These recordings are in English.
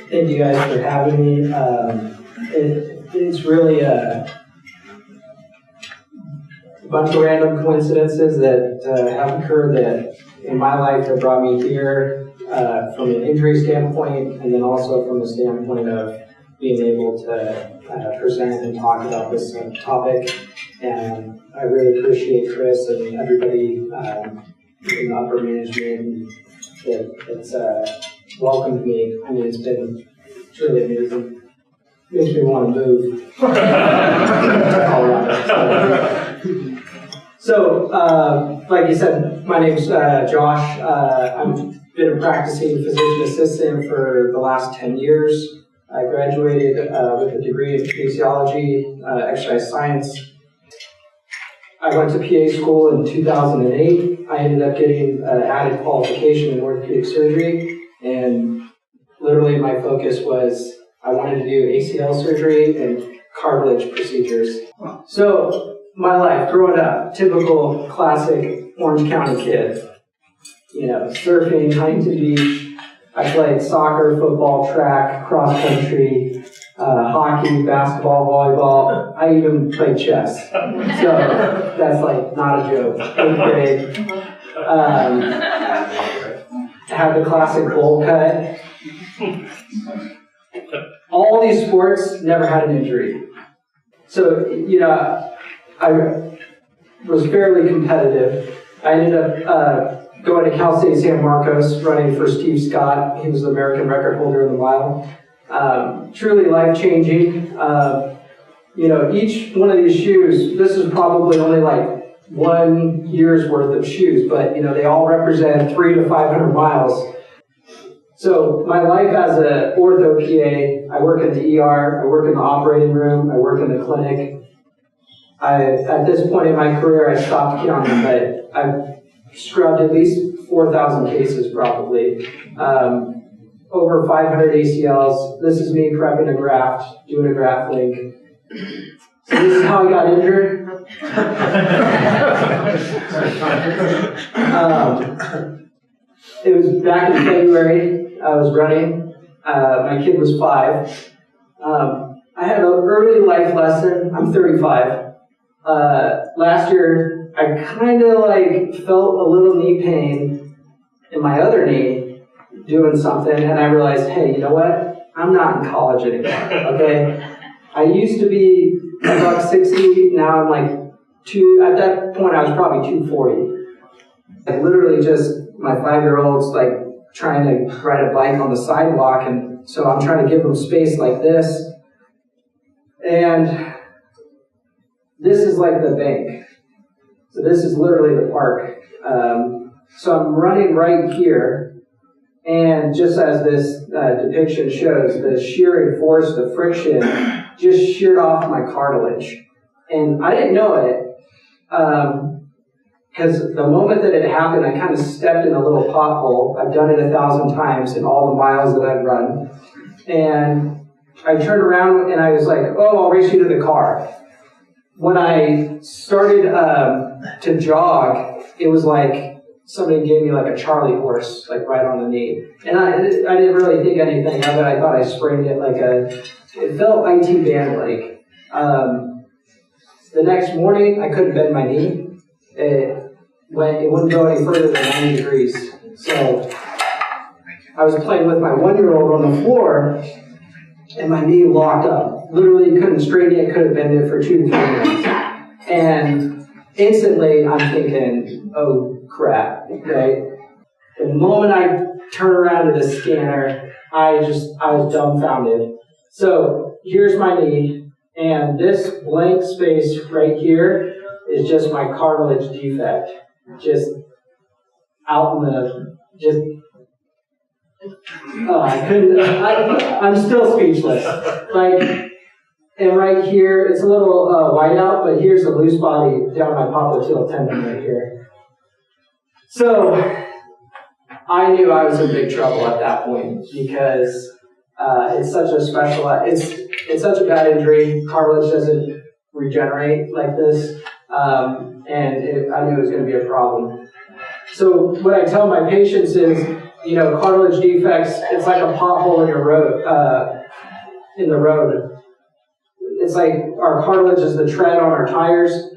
Thank you guys for having me. It's really a bunch of random coincidences that have occurred that in my life that brought me here from an injury standpoint, and then also from the standpoint of being able to present and talk about this topic. And I really appreciate Chris and everybody in the upper management that's welcomed me. I mean, it's really amazing. Makes me want to move to Colorado. So, like you said, my name's Josh. I've been a practicing physician assistant for the last 10 years. I graduated with a degree in kinesiology, exercise science. I went to PA school in 2008. I ended up getting added qualification in orthopedic surgery, and literally my focus was I wanted to do ACL surgery and cartilage procedures. So my life, growing up, typical classic Orange County kid. You know, surfing, Huntington Beach. I played soccer, football, track, cross country, hockey, basketball, volleyball. I even played chess. So that's like not a joke. 8th grade. Had the classic bowl cut. All these sports, never had an injury. So, you know, I was fairly competitive. I ended up going to Cal State San Marcos, running for Steve Scott. He was the American record holder in the mile. Truly life-changing. You know, each one of these shoes, this is probably only like 1 year's worth of shoes, but, you know, they all represent 300 to 500 miles. So my life as an ortho PA, I work in the ER, I work in the operating room, I work in the clinic. At this point in my career, I stopped counting, but I've scrubbed at least 4,000 cases probably. Over 500 ACLs. This is me prepping a graft, doing a graft link. So this is how I got injured. It was back in February. I was running. My kid was 5. I had an early life lesson. I'm 35. Last year, I kind of like felt a little knee pain in my other knee doing something, and I realized, hey, you know what? I'm not in college anymore, okay? I used to be $160, now I'm like at that point I was probably 240. Like literally just my 5-year-old's like trying to ride a bike on the sidewalk, and so I'm trying to give them space like this. And this is like the bank. So this is literally the park. So I'm running right here, and just as this depiction shows, the shearing force, the friction, just sheared off my cartilage. And I didn't know it, because the moment that it happened, I kind of stepped in a little pothole. I've done it 1,000 times in all the miles that I've run. And I turned around and I was like, oh, I'll race you to the car. When I started to jog, it was like somebody gave me like a Charlie horse, like right on the knee. And I didn't really think anything of it. I thought I sprained it it felt IT band-like. The next morning, I couldn't bend my knee. It wouldn't go any further than 90 degrees. So I was playing with my 1-year-old on the floor, and my knee locked up. Literally couldn't straighten it, couldn't bend it for 2 to 3 minutes. And instantly, I'm thinking, oh crap, right? The moment I turn around to the scanner, I was dumbfounded. So here's my knee, and this blank space right here is just my cartilage defect. Just out in I couldn't, I'm still speechless. And right here, it's a little white out, but here's the loose body down my popliteal tendon right here. So I knew I was in big trouble at that point, because it's such a it's such a bad injury. Cartilage doesn't regenerate like this, and I knew it was going to be a problem. So what I tell my patients is, cartilage defects, it's like a pothole in your road, in the road. It's like our cartilage is the tread on our tires.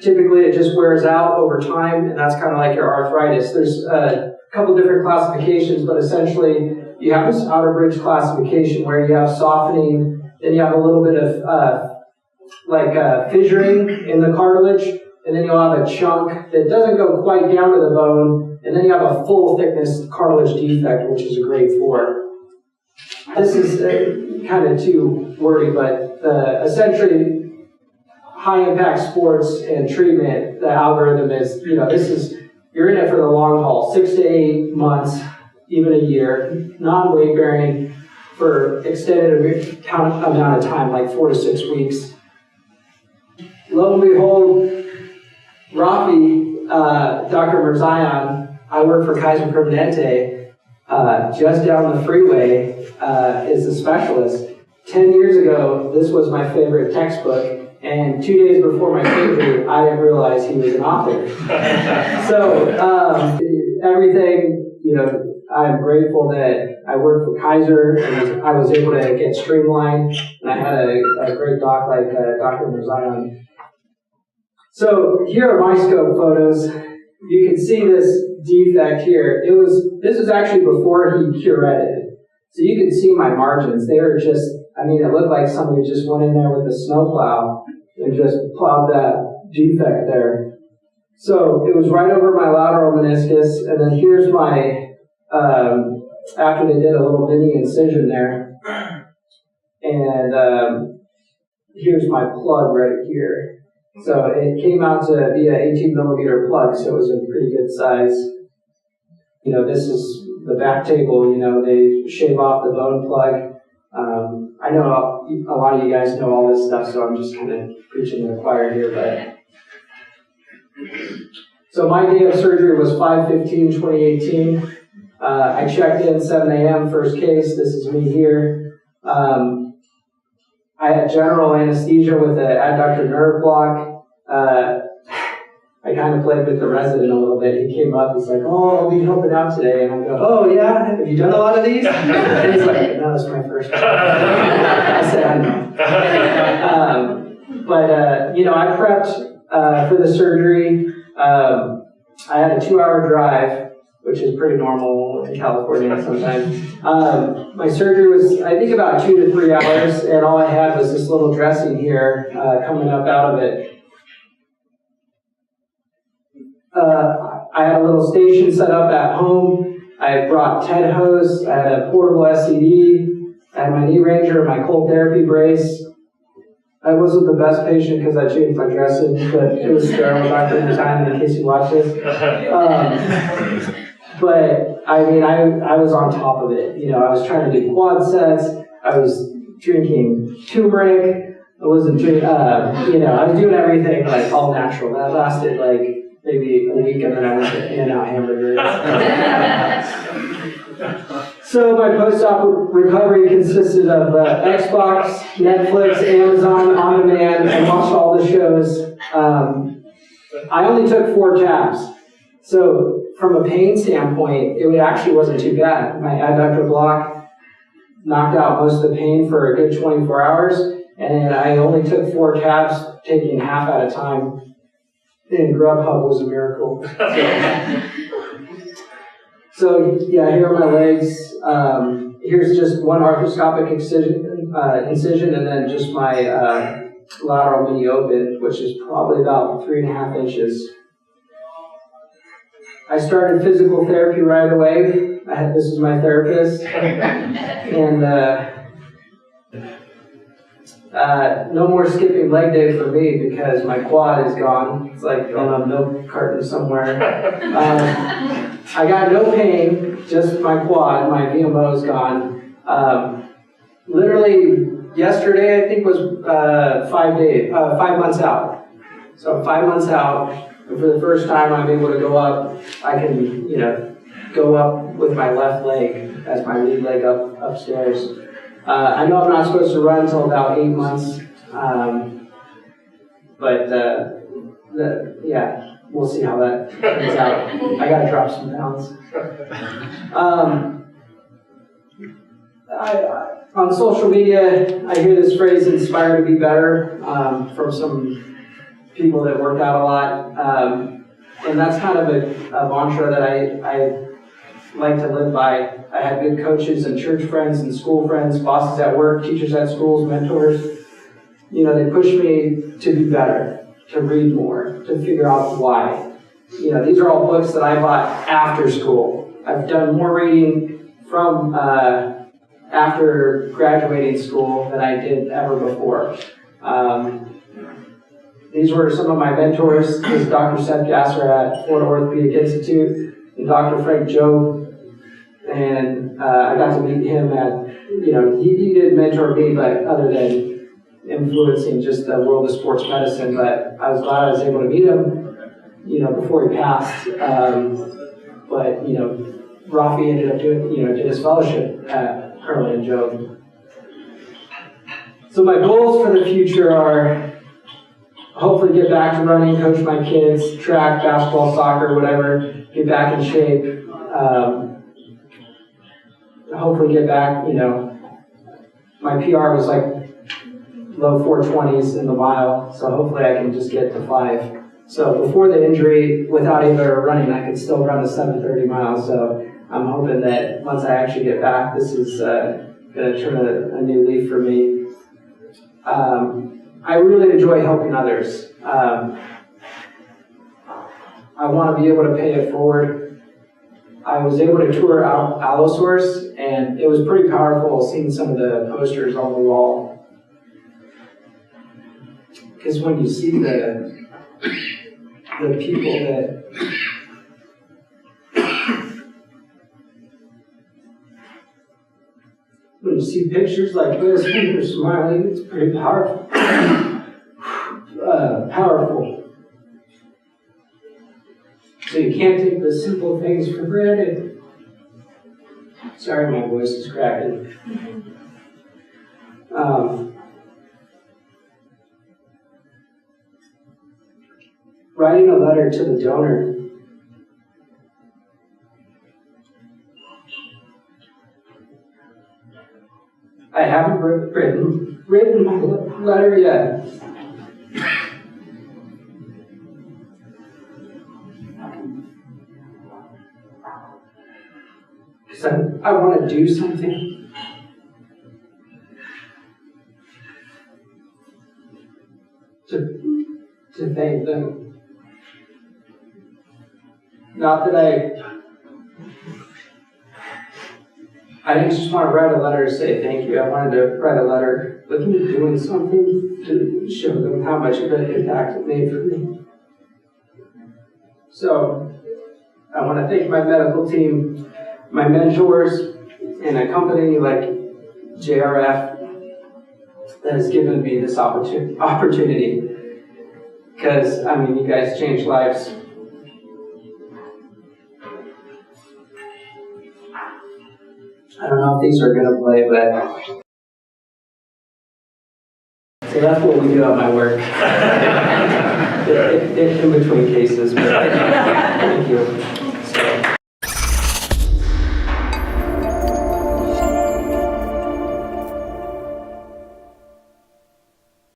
Typically, it just wears out over time, and that's kind of like your arthritis. There's a couple different classifications, but essentially, you have this outer bridge classification where you have softening, then you have a little bit of fissuring in the cartilage, and then you'll have a chunk that doesn't go quite down to the bone, and then you have a full thickness cartilage defect, which is a grade 4. This is kind of too wordy, but essentially, high impact sports and treatment, the algorithm is, you're in it for the long haul, 6 to 8 months, even a year, non-weight bearing for extended amount of time, like 4 to 6 weeks. Lo and behold, Rafi, Dr. Mirzayan, I work for Kaiser Permanente, just down the freeway, is a specialist. 10 years ago, this was my favorite textbook, and 2 days before my surgery, I didn't realize he was an author. So, everything, I'm grateful that I worked for Kaiser, and I was able to get streamlined, and I had a great doc like Dr. Mirzayan. So here are my scope photos. You can see this defect here. This is actually before he curetted. So you can see my margins. They were just, it looked like somebody just went in there with a snowplow and just plowed that defect there. So it was right over my lateral meniscus, and then here's my, after they did a little mini incision there, and here's my plug right here. So it came out to be an 18 millimeter plug, so it was a pretty good size. This is the back table, they shave off the bone plug. I know a lot of you guys know all this stuff, so I'm just kind of preaching to the choir here, but. So my day of surgery was 5/15/2018. I checked in 7 a.m., first case. This is me here. I had general anesthesia with an adductor nerve block. I kind of played with the resident a little bit. He came up, he's like, "Oh, I'll be helping out today." And I go, "Oh, yeah? Have you done a lot of these?" And he's like, "No, it's my first one." I said, "I know." I prepped for the surgery. I had a 2-hour drive, which is pretty normal in California sometimes. My surgery was, I think, about 2 to 3 hours, and all I had was this little dressing here coming up out of it. I had a little station set up at home. I brought TED hose. I had a portable SCD. I had my knee ranger, my cold therapy brace. I wasn't the best patient because I changed my dressing, but it was sterile Dr. Design in case you watch this. But I was on top of it. I was trying to do quad sets. I was drinking turmeric. I wasn't drinking. I was doing everything like all natural. That lasted like maybe a week, and then I was in and out hamburgers. So my post-op recovery consisted of Xbox, Netflix, Amazon, On Demand. I watched all the shows. I only took 4 tabs. So from a pain standpoint, it actually wasn't too bad. My adductor block knocked out most of the pain for a good 24 hours, and I only took 4 tabs, taking half at a time. And Grubhub was a miracle. So yeah, here are my legs. Here's just one arthroscopic incision, and then just my lateral mini open, which is probably about 3.5 inches. I started physical therapy right away. This is my therapist, and no more skipping leg day for me because my quad is gone. It's like on a milk carton somewhere. I got no pain, just my quad. My VMO is gone. Literally yesterday, I think, was 5 months out. So I'm 5 months out, and for the first time, I'm able to go up. I can, go up with my left leg as my lead leg upstairs. I know I'm not supposed to run until about 8 months, we'll see how that turns out. I got to drop some pounds. On social media, I hear this phrase, inspire to be better, from some people that worked out a lot. And that's kind of a mantra that I like to live by. I had good coaches and church friends and school friends, bosses at work, teachers at schools, mentors. You know, they pushed me to be better, to read more, to figure out why. You know, these are all books that I bought after school. I've done more reading from after graduating school than I did ever before. These were some of my mentors. This is Dr. Seth Gasser at Florida Orthopedic Institute and Dr. Frank Jobe. And I got to meet him at, you know, he didn't mentor me, but other than influencing just the world of sports medicine. But I was glad I was able to meet him, you know, before he passed. But, you know, Rafi ended up did his fellowship at Curlin and Jobe. So my goals for the future are hopefully get back to running, coach my kids, track, basketball, soccer, whatever, get back in shape. Hopefully get back, you know, my PR was like low 420s in the mile, so hopefully I can just get to 5. So before the injury, without even running, I could still run a 7:30 mile. So I'm hoping that once I actually get back, this is going to turn a new leaf for me. I really enjoy helping others. I want to be able to pay it forward. I was able to tour Allosource, and it was pretty powerful seeing some of the posters on the wall. Because when you see the people that when you see pictures like this, when you're smiling, it's pretty powerful. Powerful. So you can't take the simple things for granted. Sorry, my voice is cracking. Writing a letter to the donor. I haven't written my letter yet. Because I want to do something. To thank them. Not that I didn't just want to write a letter to say thank you. I wanted to write a letter with me doing something to show them how much of an impact it made for me. So I want to thank my medical team, my mentors, and a company like JRF that has given me this opportunity. Because, I mean, you guys changed lives. I don't know if these are going to play, but... So that's what we do at my work. in between cases. But thank you.